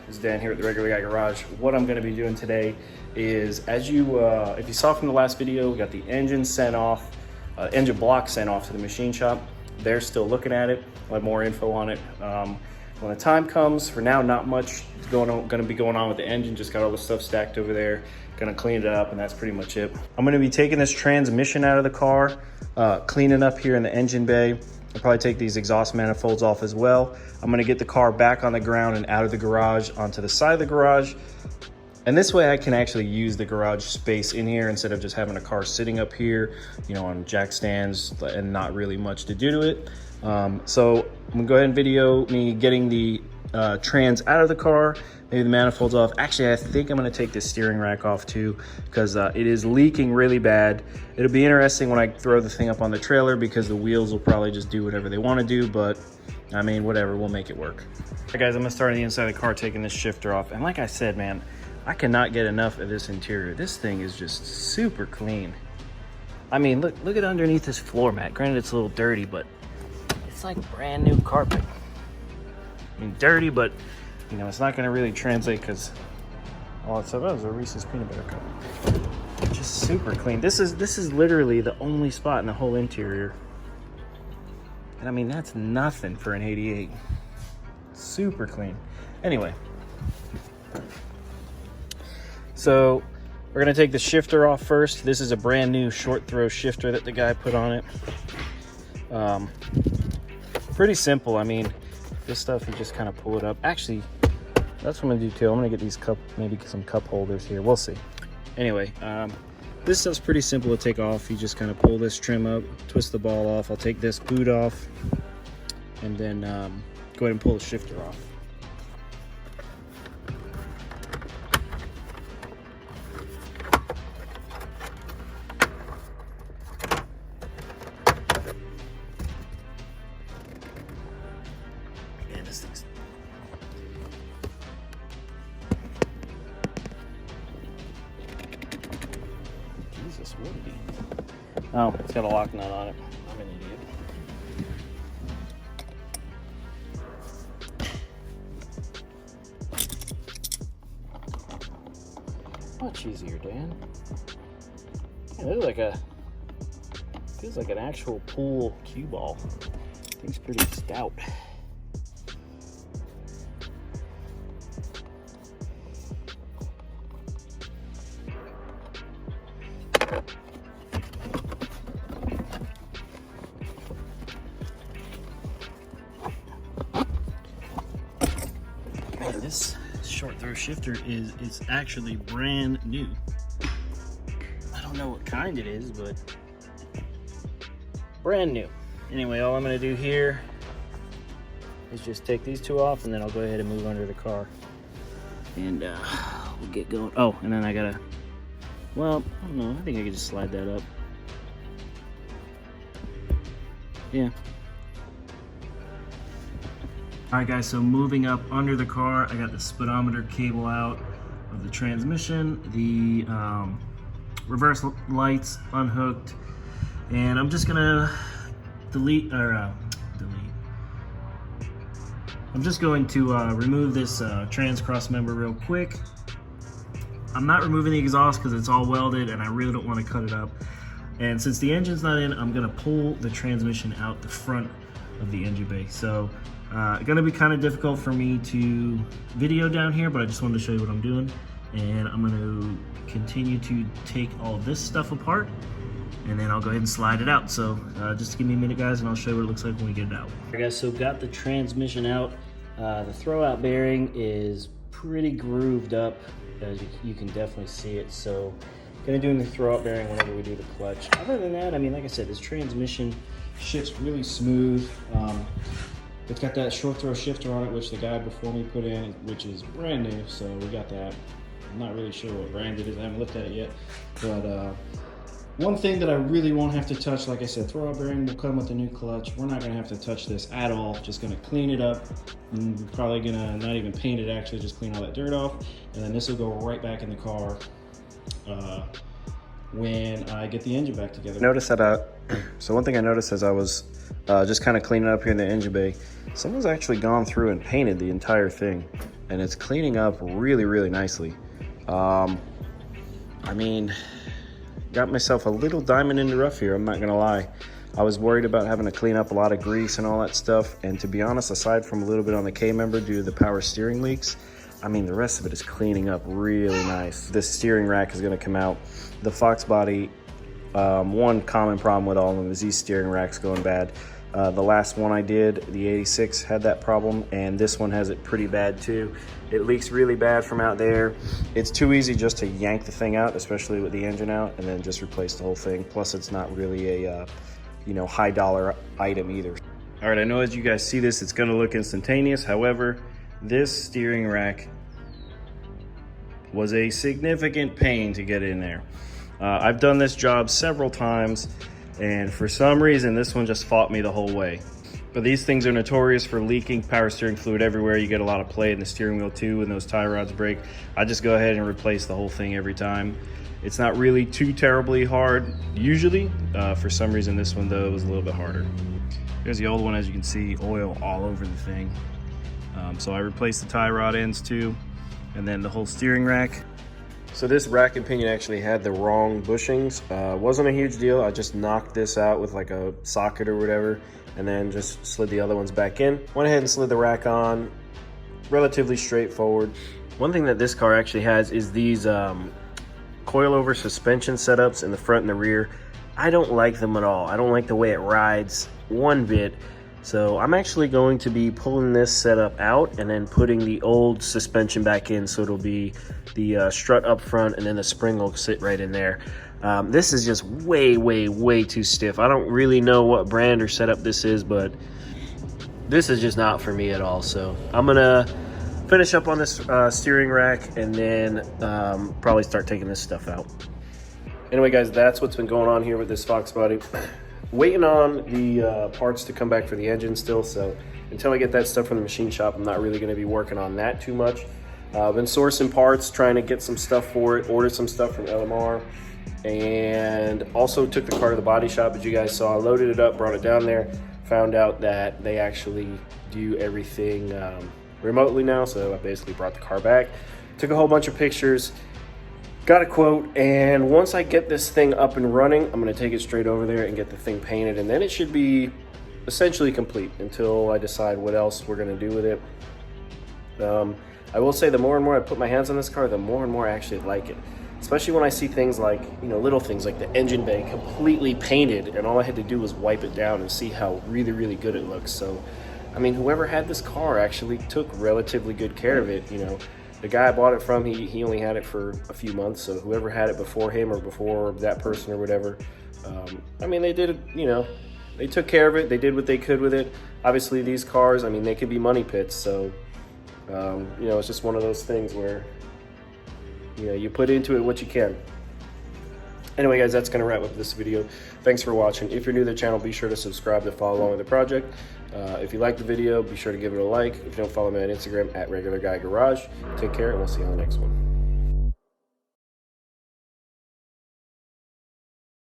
This is Dan here at the Regular Guy Garage. What I'm going to be doing today is, as if you saw from the last video, we got the engine sent off, engine block sent off to the machine shop. They're still looking at it. I'll have more info on it when the time comes. For now, not much is going to be going on with the engine. Just got all the stuff stacked over there. Gonna clean it up, and that's pretty much it. I'm gonna be taking this transmission out of the car, cleaning up here in the engine bay. I'll probably take these exhaust manifolds off as well. I'm gonna get the car back on the ground and out of the garage onto the side of the garage. And this way I can actually use the garage space in here instead of just having a car sitting up here, you know, on jack stands and not really much to do to it. So I'm gonna go ahead and video me getting the trans out of the car, maybe the manifolds off. Actually, I think I'm gonna take the steering rack off too, because it is leaking really bad. It'll be interesting when I throw the thing up on the trailer, because the wheels will probably just do whatever they wanna do, but I mean, whatever, we'll make it work. All right, guys, I'm gonna start on the inside of the car, taking this shifter off. And like I said, man, I cannot get enough of this interior. This thing is just super clean. I mean, look at underneath this floor mat. Granted, it's a little dirty, but it's like brand new carpet. I mean, dirty, but you know, it's not going to really translate because all that stuff. Oh, was a Reese's peanut butter cup. Just super clean. This is literally the only spot in the whole interior, and I mean, that's nothing for an 88. Super clean. Anyway, so we're gonna take the shifter off first. This is a brand new short throw shifter that the guy put on it. Pretty simple. I mean, this stuff, you just kind of pull it up. Actually, that's what I'm gonna do too. I'm gonna get these maybe some cup holders here. We'll see. Anyway, this stuff's pretty simple to take off. You just kind of pull this trim up, twist the ball off. I'll take this boot off, and then go ahead and pull the shifter off. Jesus, what did he? Oh, it's got a lock nut on it. I'm an idiot. Much easier, Dan. Yeah, this feels like an actual pool cue ball. Thing's pretty stout. This short throw shifter is actually brand new. I don't know what kind it is, but brand new. Anyway, all I'm gonna do here is just take these two off, and then I'll go ahead and move under the car, and we'll get going. Oh, and then I gotta, well, I don't know, I think I can just slide that up. Yeah. All right, guys, so moving up under the car, I got the speedometer cable out of the transmission, the reverse lights unhooked, and I'm just gonna I'm just going to remove this trans cross member real quick. I'm not removing the exhaust because it's all welded and I really don't want to cut it up. And since the engine's not in, I'm gonna pull the transmission out the front of the engine bay. So gonna be kind of difficult for me to video down here, but I just wanted to show you what I'm doing. And I'm gonna continue to take all this stuff apart, and then I'll go ahead and slide it out. So just give me a minute, guys, and I'll show you what it looks like when we get it out. All right, guys, so got the transmission out. The throwout bearing is pretty grooved up, as you can definitely see it. So gonna do the throwout bearing whenever we do the clutch. Other than that, I mean, like I said, this transmission shifts really smooth. It's got that short throw shifter on it, which the guy before me put in, which is brand new, so we got that. I'm not really sure what brand it is, I haven't looked at it yet. But one thing that I really won't have to touch, like I said, throwout bearing will come with a new clutch. We're not gonna have to touch this at all, just gonna clean it up. And we're probably gonna not even paint it, actually, just clean all that dirt off. And then this will go right back in the car when I get the engine back together. Notice that so one thing I noticed as I was just kind of cleaning up here in the engine bay, someone's actually gone through and painted the entire thing, and it's cleaning up really, really nicely. I mean, got myself a little diamond in the rough here, I'm not gonna lie. I was worried about having to clean up a lot of grease and all that stuff, and to be honest, aside from a little bit on the K-member due to the power steering leaks, I mean, the rest of it is cleaning up really nice. This steering rack is gonna come out. The Foxbody, one common problem with all of them is these steering racks going bad. The last one I did, the 86, had that problem, and this one has it pretty bad too. It leaks really bad from out there. It's too easy just to yank the thing out, especially with the engine out, and then just replace the whole thing. Plus, it's not really a high dollar item either. All right, I know as you guys see this, it's gonna look instantaneous. However, this steering rack was a significant pain to get in there. I've done this job several times, and for some reason, this one just fought me the whole way. But these things are notorious for leaking power steering fluid everywhere. You get a lot of play in the steering wheel too when those tie rods break. I just go ahead and replace the whole thing every time. It's not really too terribly hard usually. For some reason, this one though was a little bit harder. Here's the old one, as you can see, oil all over the thing. So I replaced the tie rod ends too, and then the whole steering rack. So this rack and pinion actually had the wrong bushings. Wasn't a huge deal. I just knocked this out with like a socket or whatever, and then just slid the other ones back in. Went ahead and slid the rack on. Relatively straightforward. One thing that this car actually has is these coilover suspension setups in the front and the rear. I don't like them at all. I don't like the way it rides one bit. So I'm actually going to be pulling this setup out and then putting the old suspension back in, so it'll be the strut up front, and then the spring will sit right in there. This is just way, way, way too stiff. I don't really know what brand or setup this is, but this is just not for me at all. So I'm gonna finish up on this steering rack, and then probably start taking this stuff out. Anyway guys, that's what's been going on here with this Foxbody. Waiting on the parts to come back for the engine still, so until I get that stuff from the machine shop, I'm not really going to be working on that too much. I've been sourcing parts, trying to get some stuff for it, ordered some stuff from LMR, and also took the car to the body shop, as you guys saw. I loaded it up, brought it down there, found out that they actually do everything remotely now, so I basically brought the car back, took a whole bunch of pictures, got a quote, and once I get this thing up and running, I'm gonna take it straight over there and get the thing painted, and then it should be essentially complete until I decide what else we're gonna do with it. I will say the more and more I put my hands on this car, the more and more I actually like it. Especially when I see things like, little things like the engine bay completely painted, and all I had to do was wipe it down and see how really, really good it looks. So, I mean, whoever had this car actually took relatively good care of it, The guy I bought it from, he only had it for a few months, so whoever had it before him or before that person or whatever, I mean, they did it, they took care of it, they did what they could with it. Obviously, these cars, I mean, they could be money pits, so, it's just one of those things where, you put into it what you can. Anyway, guys, that's going to wrap up this video. Thanks for watching. If you're new to the channel, be sure to subscribe to follow along with the project. If you like the video, be sure to give it a like. If you don't follow me on Instagram, @RegularGuyGarage. Take care, and we'll see you on the next one.